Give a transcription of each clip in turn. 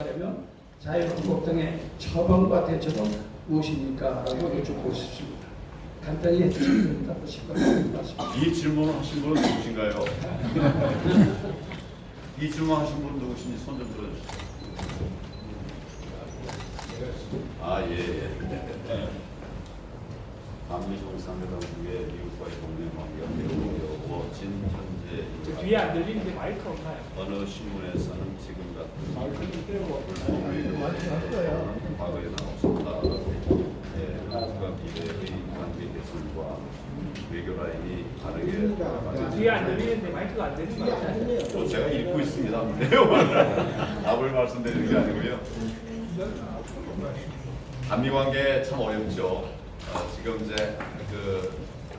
하려면 자유한국당의 처방과 대처는 무엇입니까? 라고 여쭙고 싶습니다. 간단히 해주시면 답하실 것 같습니다. 이 질문을 하신 분은 누구신가요? 이 질문하신 분은 누구신지 손 좀 들어주세요. 예. 한미정상회담 후에 미국과의 동맹 관계가 매우 어려워진 현재 뒤에 안 들리는데 마이크 없나요? 어느 신문에서는 지금 같은 과거에는 없었다. 한국과 미래의 관계 개선과 외교 라인이 다르게 돌아가는 뒤에 안 들리는데 마이크가 안 되는 거 아니에요? 제가 읽고 있습니다. 내용을 답을 말씀드리는 게 아니고요. 한미 관계 참 어렵죠. 지금 이제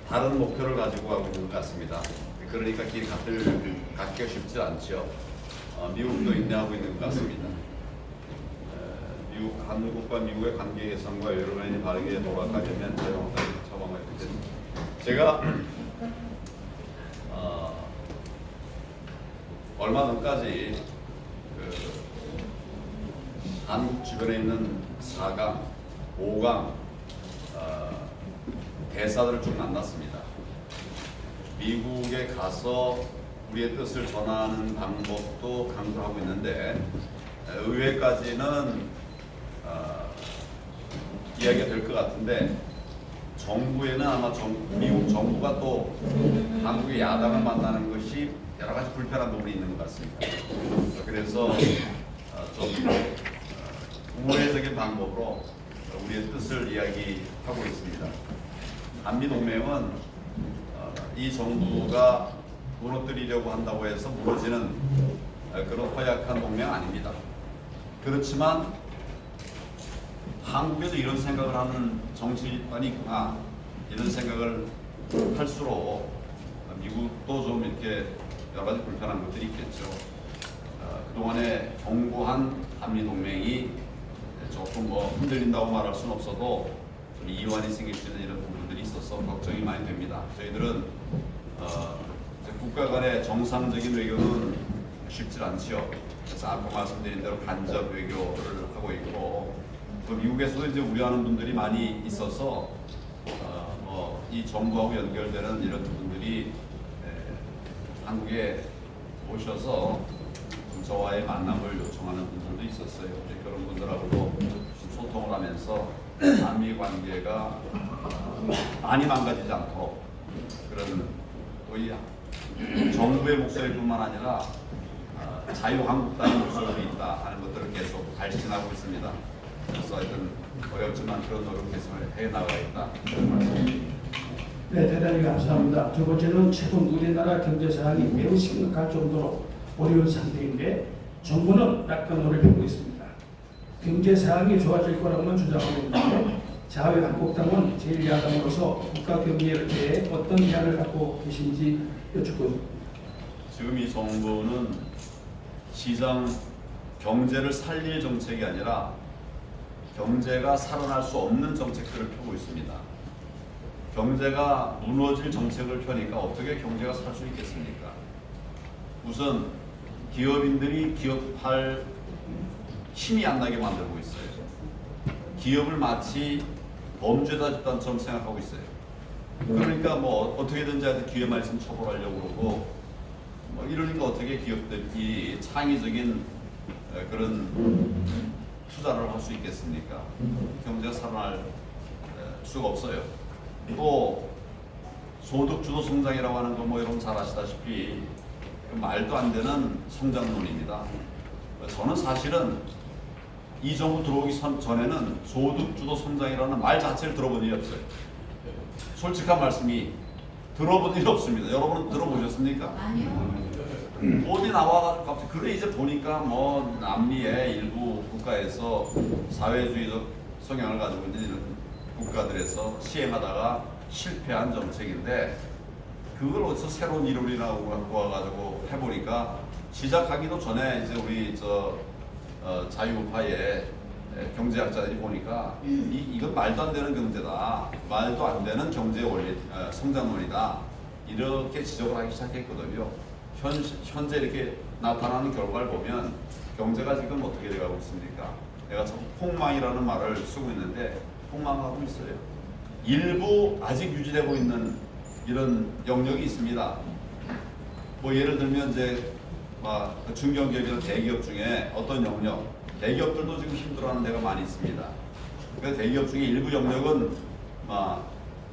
다른 목표를 가지고 가고 있는 것 같습니다. 그러니까 길 갖기가 쉽지 않죠. 미국도 인내하고 있는 것 같습니다. 한국과 미국의 관계 개선과 여러 면이 바르게 돌아가려면 대응까지 처방해야 됩니다. 제가 얼마 전까지 한국 주변에 있는 4강, 5강 대사들을 쭉 만났습니다. 미국에 가서 우리의 뜻을 전하는 방법도 강조하고 있는데 의회까지는 이야기가 될 것 같은데 정부에는 아마 미국 정부가 또 한국의 야당을 만나는 것이 여러 가지 불편한 부분이 있는 것 같습니다. 그래서 좀 우회적인 방법으로 우리의 뜻을 이야기하고 있습니다. 한미동맹은 이 정부가 무너뜨리려고 한다고 해서 무너지는 그런 허약한 동맹 아닙니다. 그렇지만 한국에도 이런 생각을 하는 정치인이 있구나 이런 생각을 할수록 미국도 좀 이렇게 여러 가지 불편한 것들이 있겠죠. 그동안에 견고한 한미동맹이 조금 흔들린다고 말할 수는 없어도 좀 이완이 생길 수 있는 이런 부분들이 있어서 걱정이 많이 됩니다. 저희들은 국가 간의 정상적인 외교는 쉽지 않지요. 그래서 아까 말씀드린 대로 간접 외교를 하고 있고 또 미국에서도 이제 우려하는 분들이 많이 있어서 이 정부하고 연결되는 이런 분들이 한국에 오셔서 저와의 만남을 요청하는 분들도 있었어요. 그런 분들하고도 소통을 하면서 한미 관계가 많이 망가지지 않도록 그런 거의 정부의 목소리뿐만 아니라 자유한국당의 목소리도 있다 하는 것들을 계속 발신하고 있습니다. 그래서 하여튼 어렵지만 그런 노력 계속 해나가겠다 그런 말씀입니다. 네, 대단히 감사합니다. 두 번째는 최근 우리나라 경제 상황이 매우 심각할 정도로 어려운 상태인데 정부는 낙관론을 펴고 있습니다. 경제 상황이 좋아질 거라고만 주장하고 있는데 자유한국당은 제1야당으로서 국가 경제에 대해 어떤 대안을 갖고 계신지 여쭙고 지금 이 정부는 시장 경제를 살릴 정책이 아니라 경제가 살아날 수 없는 정책들을 펴고 있습니다. 경제가 무너질 정책을 펴니까 어떻게 경제가 살 수 있겠습니까? 우선 기업인들이 기업할 힘이 안 나게 만들고 있어요. 기업을 마치 범죄자 집단처럼 생각하고 있어요. 그러니까 어떻게든지 기회만 있으면 처벌하려고 그러고 이러니까 어떻게 기업들이 창의적인 그런 투자를 할 수 있겠습니까? 경제가 살아날 수가 없어요. 또 소득 주도 성장이라고 하는 거 여러분 잘 아시다시피 말도 안 되는 성장론입니다. 저는 사실은 이 정부 들어오기 전에는 소득 주도 성장이라는 말 자체를 들어본 일이 없어요. 솔직한 말씀이 들어본 일이 없습니다. 여러분은 들어보셨습니까? 아니요. 어디 나와가지고 갑자기 그래 이제 보니까 남미의 일부 국가에서 사회주의적 성향을 가지고 있는 국가들에서 시행하다가 실패한 정책인데 그걸 어디서 새로운 이론이라고 갖고 와가지고 해보니까 시작하기도 전에 이제 우리 자유파의 경제학자들이 보니까 이건 말도 안 되는 경제다, 말도 안 되는 경제 원리 성장론이다 이렇게 지적을 하기 시작했거든요. 현재 이렇게 나타나는 결과를 보면 경제가 지금 어떻게 돼가고 있습니까? 내가 참 폭망이라는 말을 쓰고 있는데 폭망하고 있어요. 일부 아직 유지되고 있는 이런 영역이 있습니다. 뭐 예를 들면 이제 중견기업이나 대기업 중에 어떤 영역, 대기업들도 지금 힘들어하는 데가 많이 있습니다. 그래서 대기업 중에 일부 영역은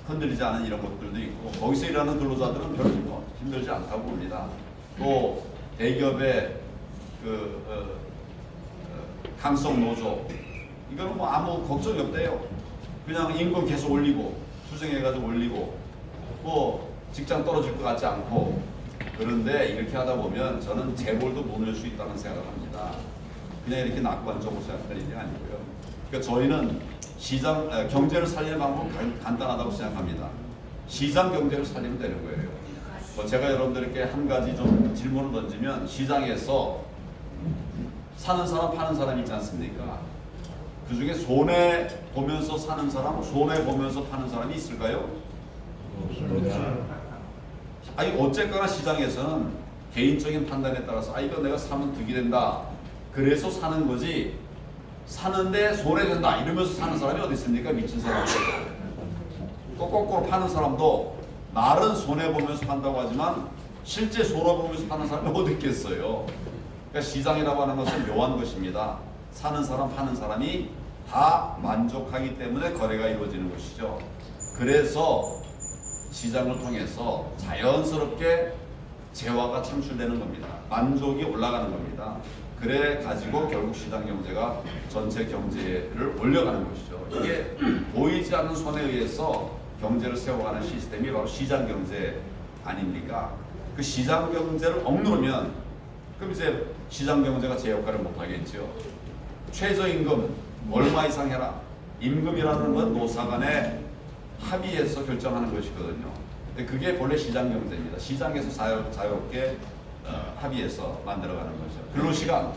흔들리지 않은 이런 것들도 있고, 거기서 일하는 근로자들은 별로 뭐 힘들지 않다고 봅니다. 또 대기업의 강성 노조, 이거는 뭐 아무 걱정이 없대요. 그냥 임금 계속 올리고 투쟁해가지고 올리고 뭐 직장 떨어질 것 같지 않고. 그런데 이렇게 하다 보면 저는 재벌도 무너질 수 있다는 생각을 합니다. 그냥 이렇게 낙관적으로 생각할 일이 아니고요. 그러니까 저희는 경제를 살리는 방법은 간단하다고 생각합니다. 시장 경제를 살리면 되는 거예요. 뭐 제가 여러분들께 한 가지 좀 질문을 던지면, 시장에서 사는 사람 파는 사람이 있지 않습니까? 그 중에 손해 보면서 사는 사람, 손해 보면서 파는 사람이 있을까요? 없습니다. 아니 어쨌거나 시장에서는 개인적인 판단에 따라서 이거 내가 사면 득이 된다, 그래서 사는 거지, 사는데 손해된다 이러면서 사는 사람이 어디 있습니까? 미친 사람들. 또 거꾸로 파는 사람도 말은 손해보면서 판다고 하지만 실제 손해보면서 파는 사람이 어디 있겠어요. 그러니까 시장이라고 하는 것은 묘한 것입니다. 사는 사람 파는 사람이 다 만족하기 때문에 거래가 이루어지는 것이죠. 그래서 시장을 통해서 자연스럽게 재화가 창출되는 겁니다. 만족이 올라가는 겁니다. 그래 가지고 결국 시장 경제가 전체 경제를 올려가는 것이죠. 이게 보이지 않는 손에 의해서 경제를 세워가는 시스템이 바로 시장 경제 아닙니까? 그 시장 경제를 억누르면 그럼 이제 시장 경제가 제 역할을 못 하겠죠. 최저임금 얼마 이상 해라. 임금이라는 건 노사 간에 합의해서 결정하는 것이거든요. 근데 그게 본래 시장 경제입니다. 시장에서 자유롭게 합의해서 만들어가는 거죠. 근로시간,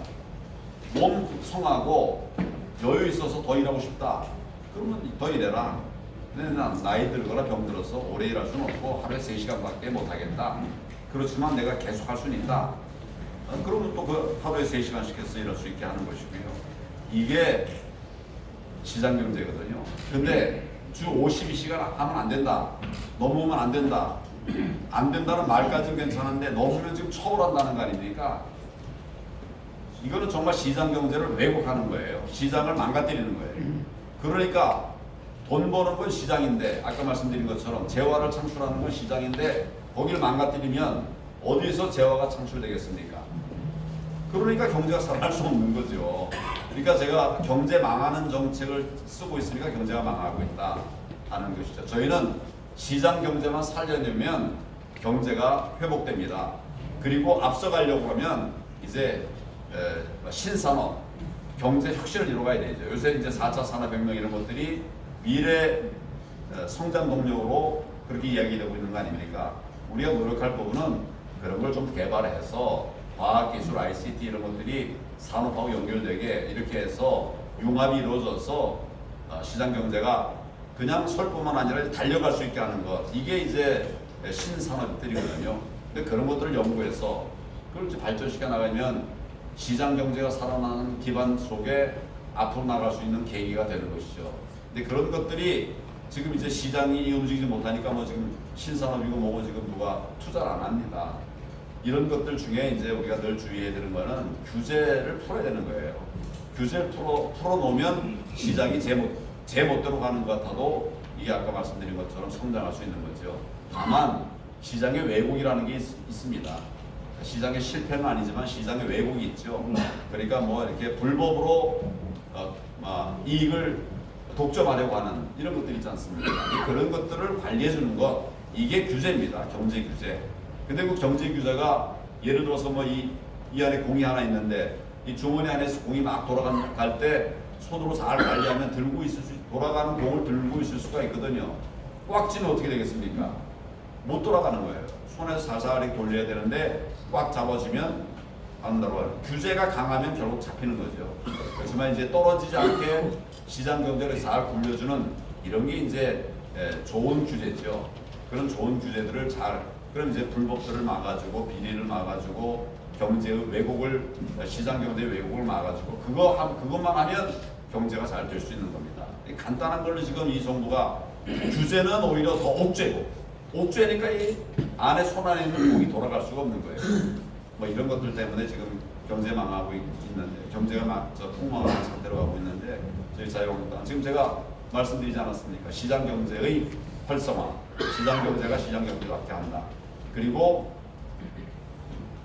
몸 성하고 여유 있어서 더 일하고 싶다. 그러면 더 일해라. 근데 난 나이 들거나 병들어서 오래 일할 수는 없고 하루에 3시간밖에 못 하겠다. 그렇지만 내가 계속 할 수는 있다. 그러면 또 그 하루에 3시간씩 해서 일할 수 있게 하는 것이고요. 이게 시장 경제거든요. 근데 주 52시간 하면 안 된다. 넘으면 안 된다. 안 된다는 말까지는 괜찮은데 넘으면 지금 처벌한다는 거 아닙니까? 이거는 정말 시장 경제를 왜곡하는 거예요. 시장을 망가뜨리는 거예요. 그러니까 돈 버는 건 시장인데, 아까 말씀드린 것처럼 재화를 창출하는 건 시장인데, 거기를 망가뜨리면 어디서 재화가 창출되겠습니까? 그러니까 경제가 살아날 수 없는 거죠. 그러니까 제가 경제 망하는 정책을 쓰고 있으니까 경제가 망하고 있다 하는 것이죠. 저희는 시장 경제만 살려내면 경제가 회복됩니다. 그리고 앞서가려고 하면 이제 신산업, 경제 혁신을 이루어가야 되죠. 요새 이제 4차 산업혁명 이런 것들이 미래 성장 동력으로 그렇게 이야기되고 있는 거 아닙니까? 우리가 노력할 부분은 그런 걸 좀 개발해서 과학기술, ICT 이런 것들이 산업하고 연결되게 이렇게 해서 융합이 이루어져서 시장 경제가 그냥 설 뿐만 아니라 달려갈 수 있게 하는 것, 이게 이제 신산업들이거든요. 근데 그런 것들을 연구해서 그걸 이제 발전시켜 나가면 시장 경제가 살아나는 기반 속에 앞으로 나갈 수 있는 계기가 되는 것이죠. 근데 그런 것들이 지금 이제 시장이 움직이지 못하니까 뭐 지금 신산업이고 뭐고 지금 누가 투자를 안 합니다. 이런 것들 중에 이제 우리가 늘 주의해야 되는 거는 규제를 풀어야 되는 거예요. 규제를 풀어놓으면 시장이 제 멋대로 가는 것 같아도 이게 아까 말씀드린 것처럼 성장할 수 있는 거죠. 다만 시장의 왜곡이라는 게 있습니다. 시장의 실패는 아니지만 시장의 왜곡이 있죠. 그러니까 뭐 이렇게 불법으로 이익을 독점하려고 하는 이런 것들이 있지 않습니까? 그런 것들을 관리해 주는 것, 이게 규제입니다. 경제 규제. 근데 그 경제 규제가 예를 들어서 뭐 이 안에 공이 하나 있는데 이 주머니 안에서 공이 막 돌아갈 때 손으로 잘 관리하면 돌아가는 공을 들고 있을 수가 있거든요. 꽉 쥐면 어떻게 되겠습니까? 못 돌아가는 거예요. 손에서 살살 돌려야 되는데 꽉 잡아주면 안 돌아가요. 규제가 강하면 결국 잡히는 거죠. 그렇지만 이제 떨어지지 않게 시장 경제를 잘 굴려주는 이런 게 이제 좋은 규제죠. 그런 좋은 규제들을 그럼 이제 불법들을 막아주고 비리를 막아주고 경제의 왜곡을 시장 경제의 왜곡을 막아가지고 그것만 하면 경제가 잘 될 수 있는 겁니다. 간단한 걸로 지금 이 정부가 규제는 오히려 더 옥죄니까 이 안에 손 안에 있는 공이 돌아갈 수가 없는 거예요. 뭐 이런 것들 때문에 지금 경제 망하고 있는데 경제가 막 폭망하는 상태로 가고 있는데 저희 자유한국당 지금 제가 말씀드리지 않았습니까? 시장 경제의 활성화, 시장 경제가 시장 경제답게 한다. 그리고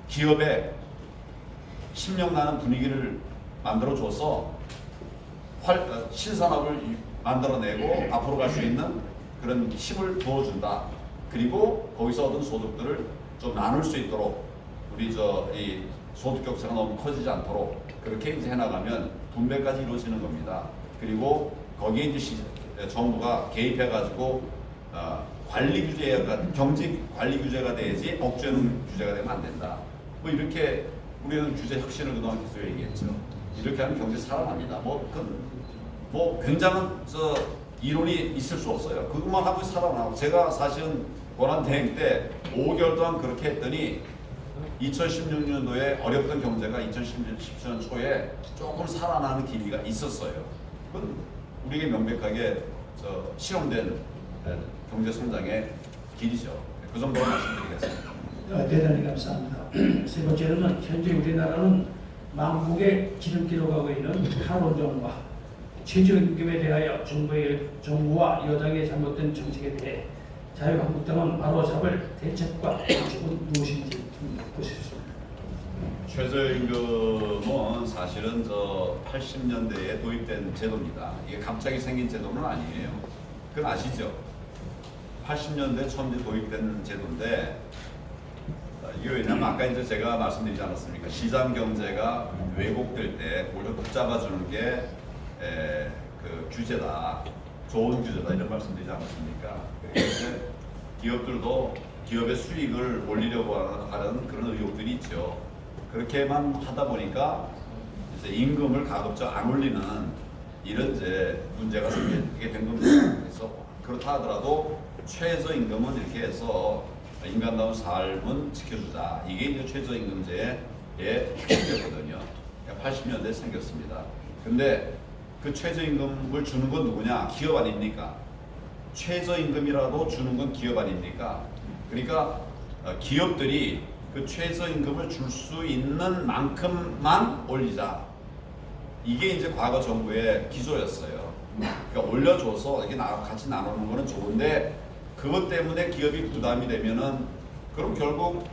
기업에 신명나는 분위기를 만들어줘서 신산업을 만들어내고 앞으로 갈 수 있는 그런 힘을 부어준다. 그리고 거기서 얻은 소득들을 좀 나눌 수 있도록 우리 이 소득 격차가 너무 커지지 않도록 그렇게 이제 해나가면 분배까지 이루어지는 겁니다. 그리고 거기에 이제 정부가 개입해가지고 관리 규제가 경직 관리 규제가 돼야지 억제는 규제가 되면 안 된다. 뭐 이렇게 우리는 규제 혁신을 그동안 계속 얘기했죠. 이렇게 하면 경제 살아납니다. 뭐 굉장한 이론이 있을 수 없어요. 그것만 하고 살아나고 제가 사실은 권한대행 때 5개월 동안 그렇게 했더니 2016년도에 어렵던 경제가 2017년 초에 조금 살아나는 기미가 있었어요. 그건 우리에게 명백하게 실험된 경제 성장의 길이죠. 그 정도로 말씀드리겠습니다. 대단히 감사합니다. 세 번째로는 현재 우리나라는 망국의 지름길로 가고 있는 탈원전과 최저임금에 대하여 정부와 여당의 잘못된 정책에 대해 자유한국당은 바로잡을 대책과 방식은 무엇인지 묻고 싶습니다. 최저임금은 사실은 80년대에 도입된 제도입니다. 이게 갑자기 생긴 제도는 아니에요. 그건 아시죠? 80년대 처음 도입된 제도인데 이게 왜냐면 아까 이제 제가 말씀드리지 않았습니까? 시장 경제가 왜곡될 때 오히려 붙잡아주는 게 그 규제다, 좋은 규제다 이런 말씀드리지 않았습니까? 그래서 기업들도 기업의 수익을 올리려고 하는 그런 의욕들이 있죠. 그렇게만 하다 보니까 이제 임금을 가급적 안 올리는 이런 이제 문제가 생기게 된 겁니다. 그래서 그렇다 하더라도 최저임금은 이렇게 해서 인간다운 삶은 지켜주자. 이게 이제 최저임금제의 핵심이었거든요. 80년대에 생겼습니다. 근데 그 최저임금을 주는 건 누구냐? 기업 아닙니까? 최저임금이라도 주는 건 기업 아닙니까? 그러니까 기업들이 그 최저임금을 줄 수 있는 만큼만 올리자. 이게 이제 과거 정부의 기조였어요. 그러니까 올려줘서 이렇게 같이 나누는 거는 좋은데 그것 때문에 기업이 부담이 되면은 그럼 결국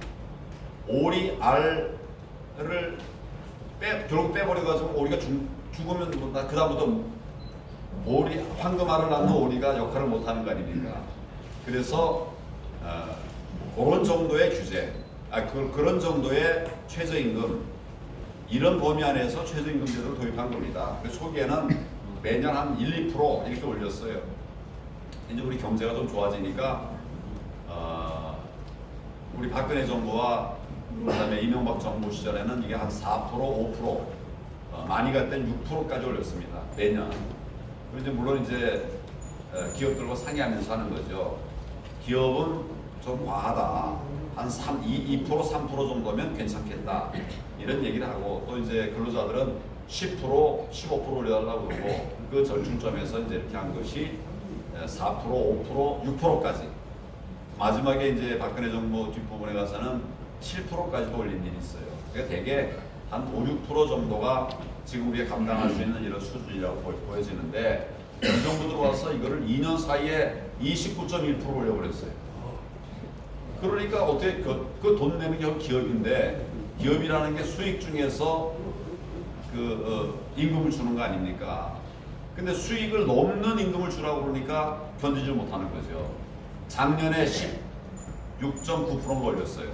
오리 알을 결국 빼버려가지고 오리가 죽으면 그 다음부터 오리 황금알을 낳는 오리가 역할을 못하는 거 아닙니까? 그래서 그런 정도의 규제, 그런 정도의 최저임금 이런 범위 안에서 최저임금 제도를 도입한 겁니다. 그래서 초기에는 매년 한 1, 2% 이렇게 올렸어요. 이제 우리 경제가 좀 좋아지니까 우리 박근혜 정부와 그다음에 이명박 정부 시절에는 이게 한 4%, 5% 많이 갈 땐 6%까지 올렸습니다. 매년. 그리고 이제 물론 이제 기업들과 상의하면서 하는 거죠. 기업은 좀 과하다. 한 2%, 3% 정도면 괜찮겠다. 이런 얘기를 하고 또 이제 근로자들은 10%, 15% 올려달라고 그러고 그 절충점에서 이제 이렇게 한 것이 4%, 5%, 6%까지. 마지막에 이제 박근혜 정부 뒷부분에 가서는 7%까지도 올린 일이 있어요. 그러니까 대개 한 5, 6% 정도가 지금 우리가 감당할 수 있는 이런 수준이라고 보여지는데 이 정부 들어와서 이거를 2년 사이에 29.1% 올려버렸어요. 그러니까 어떻게 그 돈 내는 게 기업인데 기업이라는 게 수익 중에서 임금을 주는 거 아닙니까? 근데 수익을 넘는 임금을 주라고 그러니까 견디지 못하는 거죠. 작년에 16.9%가 올렸어요.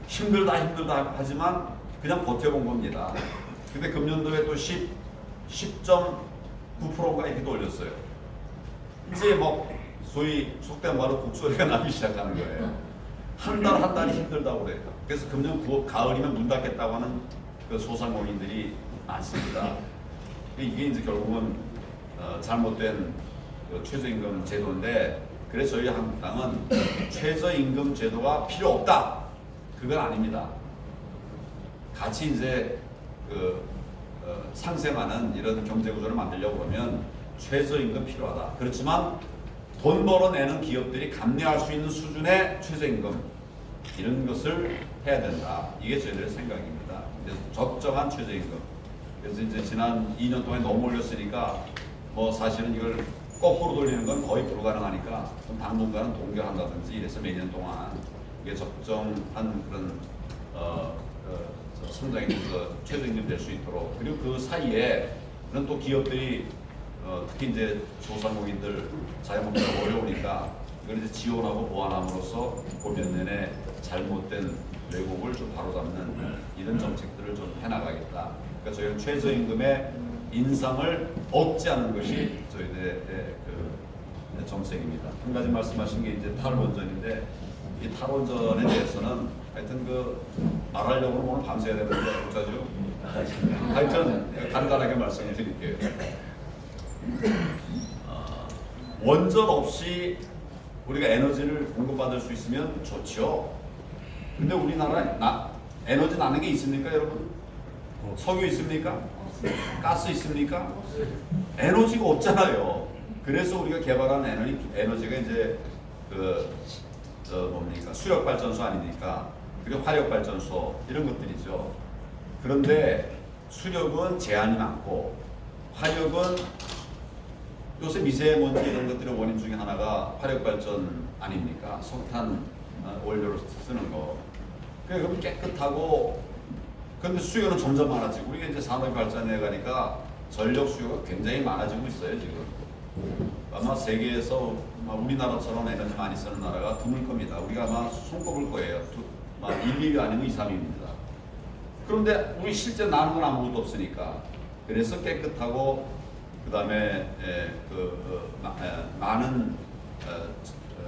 힘들다 하지만 그냥 버텨본 겁니다. 근데 금년도에 또 10.9%가 이렇게 올렸어요. 이제 뭐 소위 속된 말로 곡소리가 나기 시작하는 거예요. 한 달이 힘들다고 그래요. 그래서 금년 가을이면 문 닫겠다고 하는 그 소상공인들이 많습니다. 이게 이제 결국은 잘못된 최저임금 제도인데 그래서 저희 한국당은 최저임금 제도가 필요 없다. 그건 아닙니다. 같이 이제 상생하는 이런 경제 구조를 만들려고 그러면 최저임금 필요하다. 그렇지만 돈 벌어내는 기업들이 감내할 수 있는 수준의 최저임금 이런 것을 해야 된다. 이게 저희들의 생각입니다. 적정한 최저임금. 그래서 이제 지난 2년 동안 너무 올렸으니까 뭐 사실은 이걸 거꾸로 돌리는 건 거의 불가능하니까 좀 당분간은 동결한다든지 이래서 매년 동안 이게 적정한 그런 상당히 최저임금 될 수 있도록, 그리고 그 사이에 그런 또 기업들이 특히 이제 소상공인들 자영업자가 어려우니까 이걸 이제 지원하고 보완함으로써 몇 년에 잘못된 왜곡을 좀 바로잡는 이런 정책들을 좀 해나가겠다. 그러니까 저희는 최저임금의 인상을 억제하는 것이 저희들의 그 정책입니다. 한 가지 말씀하신 게 이제 탈원전인데, 이 탈원전에 대해서는 하여튼 말하려고는 오늘 밤새야 되는데 어쩌죠? 하여튼 간단하게 말씀을 드릴게요. 원전 없이 우리가 에너지를 공급받을 수 있으면 좋죠. 근데 우리나라 에너지 나는 게 있습니까, 여러분? 석유 있습니까? 가스 있습니까? 에너지가 없잖아요. 그래서 우리가 개발한 에너지가 이제 뭡니까? 수력 발전소 아닙니까? 그리고 화력 발전소 이런 것들이죠. 그런데 수력은 제한이 많고 화력은 요새 미세먼지 이런 것들의 원인 중에 하나가 화력 발전 아닙니까? 석탄 원료로 쓰는 거. 그럼 깨끗하고, 그런데 수요는 점점 많아지고, 우리가 이제 산업이 발전해 가니까 전력 수요가 굉장히 많아지고 있어요, 지금. 아마 세계에서 우리나라처럼 에너지 많이 쓰는 나라가 드물 겁니다. 우리가 아마 손꼽을 거예요. 1, 2위 아니면 2, 3위입니다. 그런데 우리 실제 나는 건 아무것도 없으니까. 그래서 깨끗하고 그 다음에 많은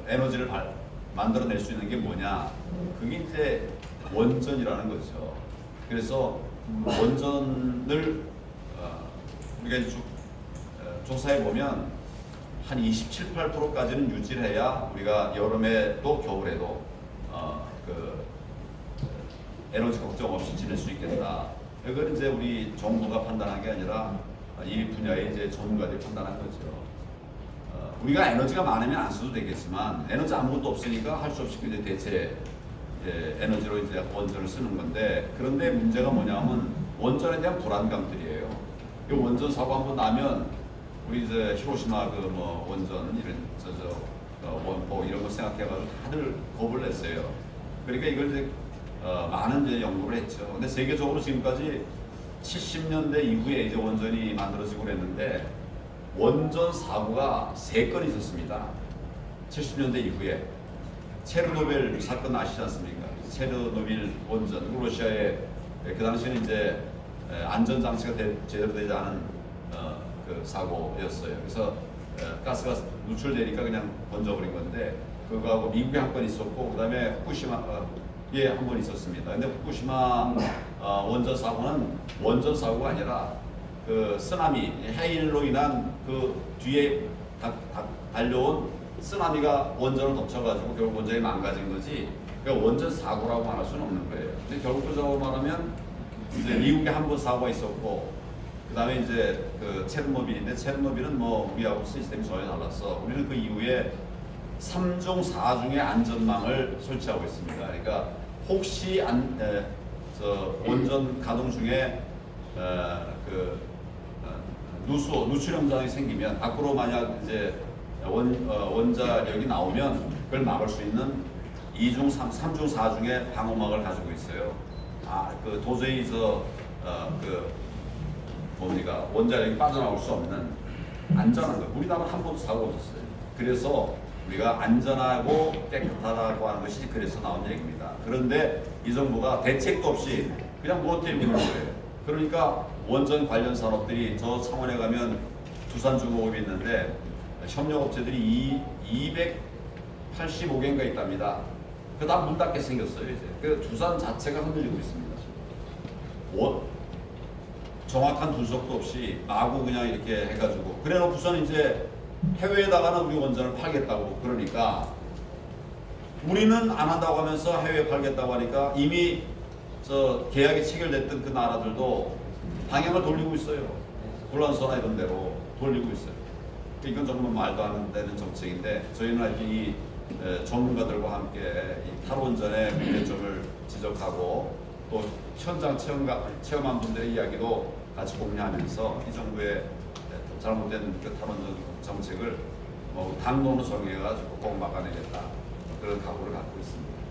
에너지를 만들어낼 수 있는 게 뭐냐? 그게 이제 원전이라는 거죠. 그래서 원전을 우리가 조사해 보면 한 27, 8%까지는 유지를 해야 우리가 여름에도 겨울에도 에너지 걱정 없이 지낼 수 있겠다. 이건 이제 우리 정부가 판단한 게 아니라 이 분야의 이제 전문가들이 판단한 거죠. 우리가 에너지가 많으면 안 써도 되겠지만 에너지 아무것도 없으니까 할 수 없이 이제 대체 에너지로 이제 원전을 쓰는 건데, 그런데 문제가 뭐냐면 원전에 대한 불안감들이에요. 이 원전 사고 한번 나면 우리 이제 히로시마 원전 이런 원포 이런 거 생각해가지고 다들 겁을 냈어요. 그러니까 이걸 이제 많은 이제 연구를 했죠. 근데 세계적으로 지금까지 70년대 이후에 이제 원전이 만들어지고 그랬는데 원전 사고가 3건 있었습니다. 70년대 이후에. 체르노빌 사건 아시지 않습니까? 체르노빌 원전, 러시아의 그 당시에는 이제 안전장치가 제대로 되지 않은 그 사고였어요. 그래서 가스가 누출되니까 그냥 던져버린 건데, 그거하고 미국에 한 건 있었고, 그 다음에 후쿠시마에 한 번 있었습니다. 근데 후쿠시마 원전 사고는 원전 사고가 아니라 그 쓰나미, 해일로 인한 그 뒤에 달려온 쓰나미가 원전을 덮쳐가지고 결국 원전이 망가진 거지, 그러니까 원전 사고라고 말할 수는 없는 거예요. 근데 결국적으로 말하면 이제 미국에 한 번 사고가 있었고, 그 다음에 이제 그 체르노빌인데, 체르노빌은 뭐 우리하고 시스템이 전혀 달랐어. 우리는 그 이후에 3중 4중의 안전망을 설치하고 있습니다. 그러니까 혹시 원전 가동 중에 누출 현상이 생기면, 밖으로 만약 이제 원자력이 나오면 그걸 막을 수 있는 2중, 3중, 4중의 방어막을 가지고 있어요. 도저히 원자력이 빠져나올 수 없는 안전한 거. 우리나라 한 번도 사고 없었어요. 그래서 우리가 안전하고 깨끗하다고 하는 것이 그래서 나온 얘기입니다. 그런데 이 정부가 대책도 없이 그냥 무엇대로 있는 거예요. 그러니까 원전 관련 산업들이, 저 창원에 가면 두산중공업이 있는데 협력업체들이 285개인가 있답니다. 그 다 문 닫게 생겼어요 이제. 그 두산 자체가 흔들리고 있습니다. 정확한 분석도 없이 마구 그냥 이렇게 해가지고, 그래놓고서는 이제 해외에다가는 우리 원전을 팔겠다고 그러니까, 우리는 안 한다고 하면서 해외에 팔겠다고 하니까 이미 계약이 체결됐던 그 나라들도 방향을 돌리고 있어요. 불란서나 이런 데로 돌리고 있어요. 이건 정말 말도 안 되는 정책인데 저희는 하여튼 이 전문가들과 함께 이 탈원전의 문제점을 지적하고 또 현장 체험한 분들의 이야기도 같이 공유하면서 이 정부의 잘못된 그 탈원전 정책을 당론을 정해가지고 꼭 막아내겠다 그런 각오를 갖고 있습니다.